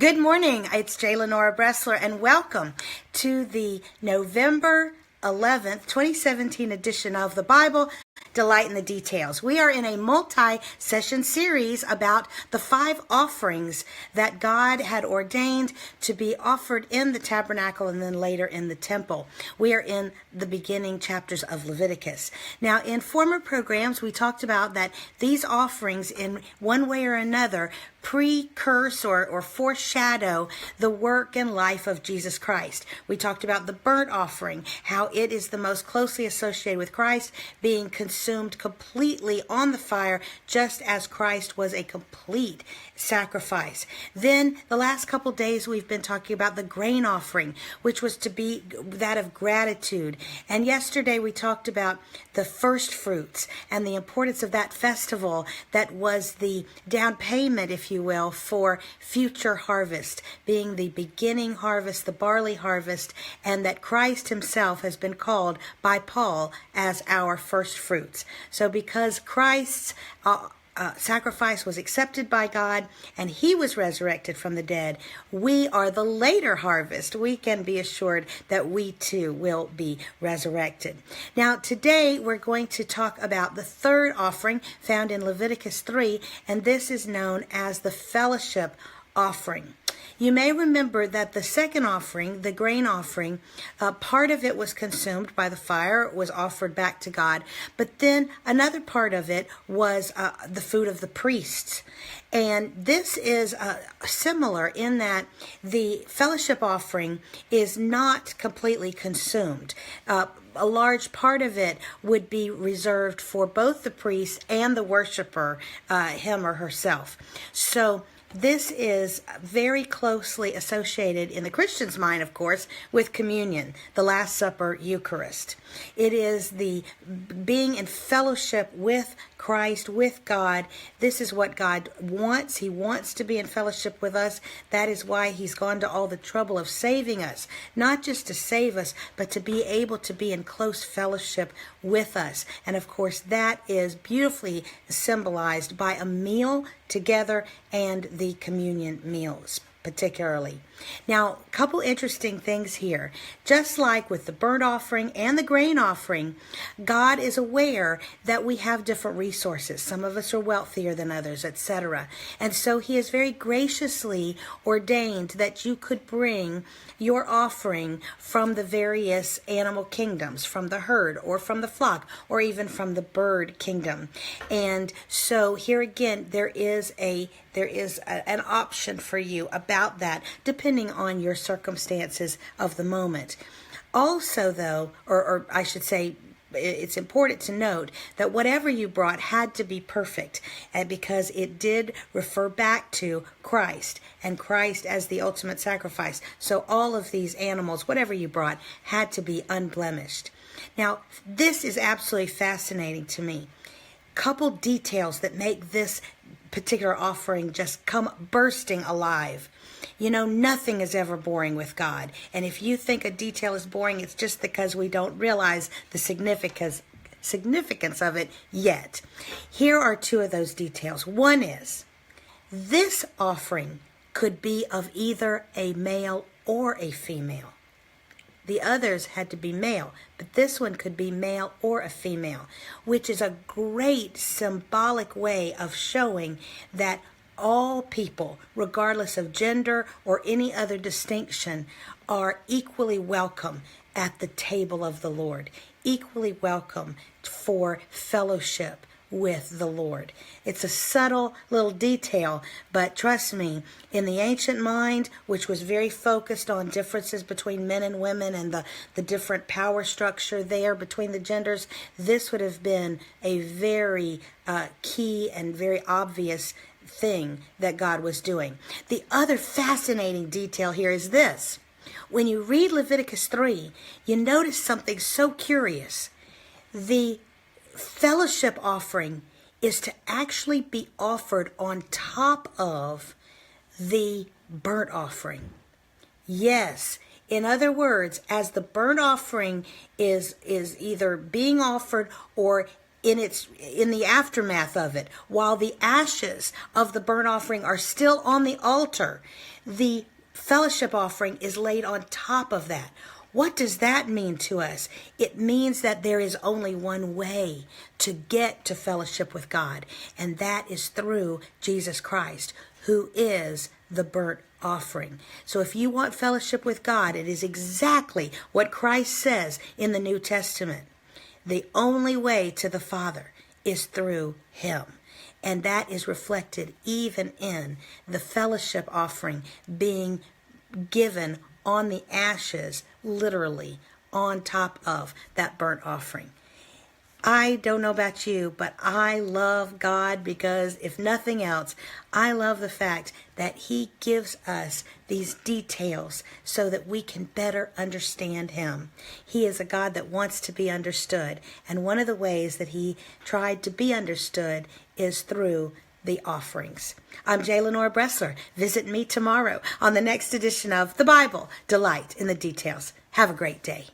Good morning. It's J. Lenora Bressler, and welcome to the November 11th, 2017 edition of the Bible Delight in the Details. We are in a multi-session series about the 5 offerings that God had ordained to be offered in the tabernacle and then later in the temple. We are in the beginning chapters of Leviticus. Now, in former programs, we talked about that these offerings, in one way or another, precurse or foreshadow the work and life of Jesus Christ. We talked about the burnt offering, how it is the most closely associated with Christ, being consumed completely on the fire, just as Christ was a complete sacrifice. Then the last couple days we've been talking about the grain offering, which was to be that of gratitude. And yesterday we talked about the first fruits and the importance of that festival that was the down payment, if you will, for future harvest, being the beginning harvest, the barley harvest, and that Christ himself has been called by Paul as our first fruits. So because Christ's sacrifice was accepted by God and he was resurrected from the dead, we are the later harvest. We can be assured that we too will be resurrected. Now today we're going to talk about the third offering found in Leviticus 3, and this is known as the fellowship offering. You may remember that the second offering, the grain offering, part of it was consumed by the fire, was offered back to God, but then another part of it was the food of the priests. And this is similar in that the fellowship offering is not completely consumed. A large part of it would be reserved for both the priest and the worshiper, him or herself. So this is very closely associated in the Christian's mind, of course, with communion, the Last Supper Eucharist. It is the being in fellowship with Christ, with God. This is what God wants. He wants to be in fellowship with us. That is why he's gone to all the trouble of saving us, not just to save us, but to be able to be in close fellowship with us. And of course, that is beautifully symbolized by a meal together and the communion meals particularly. Now, a couple interesting things here. Just like with the burnt offering and the grain offering, God is aware that we have different resources. Some of us are wealthier than others, etc. And so he has very graciously ordained that you could bring your offering from the various animal kingdoms, from the herd or from the flock, or even from the bird kingdom. And so here again, there is an option for you about that, depending on your circumstances of the moment. Also, though, or I should say, it's important to note that whatever you brought had to be perfect, and because it did refer back to Christ and Christ as the ultimate sacrifice. So all of these animals, whatever you brought, had to be unblemished. Now, this is absolutely fascinating to me. Couple details that make this particular offering just come bursting alive. You know, nothing is ever boring with God. And if you think a detail is boring, it's just because we don't realize the significance of it yet. Here are 2 of those details. One is, this offering could be of either a male or a female. The others had to be male, but this one could be male or a female, which is a great symbolic way of showing that all people, regardless of gender or any other distinction, are equally welcome at the table of the Lord, equally welcome for fellowship with the Lord. It's a subtle little detail, but trust me, in the ancient mind, which was very focused on differences between men and women and the different power structure there between the genders, this would have been a very key and very obvious thing that God was doing. The other fascinating detail here is this. When you read Leviticus 3, you notice something so curious. The fellowship offering is to actually be offered on top of the burnt offering. Yes, in other words, as the burnt offering is either being offered or in the aftermath of it, while the ashes of the burnt offering are still on the altar, the fellowship offering is laid on top of that. What does that mean to us? It means that there is only one way to get to fellowship with God, and that is through Jesus Christ, who is the burnt offering. So if you want fellowship with God, it is exactly what Christ says in the New Testament. The only way to the Father is through him. And that is reflected even in the fellowship offering being given on the ashes, literally on top of that burnt offering. I don't know about you, but I love God because, if nothing else, I love the fact that he gives us these details so that we can better understand him. He is a God that wants to be understood, and one of the ways that he tried to be understood is through the offerings. I'm J. Lenora Bressler. Visit me tomorrow on the next edition of The Bible, Delight in the Details. Have a great day.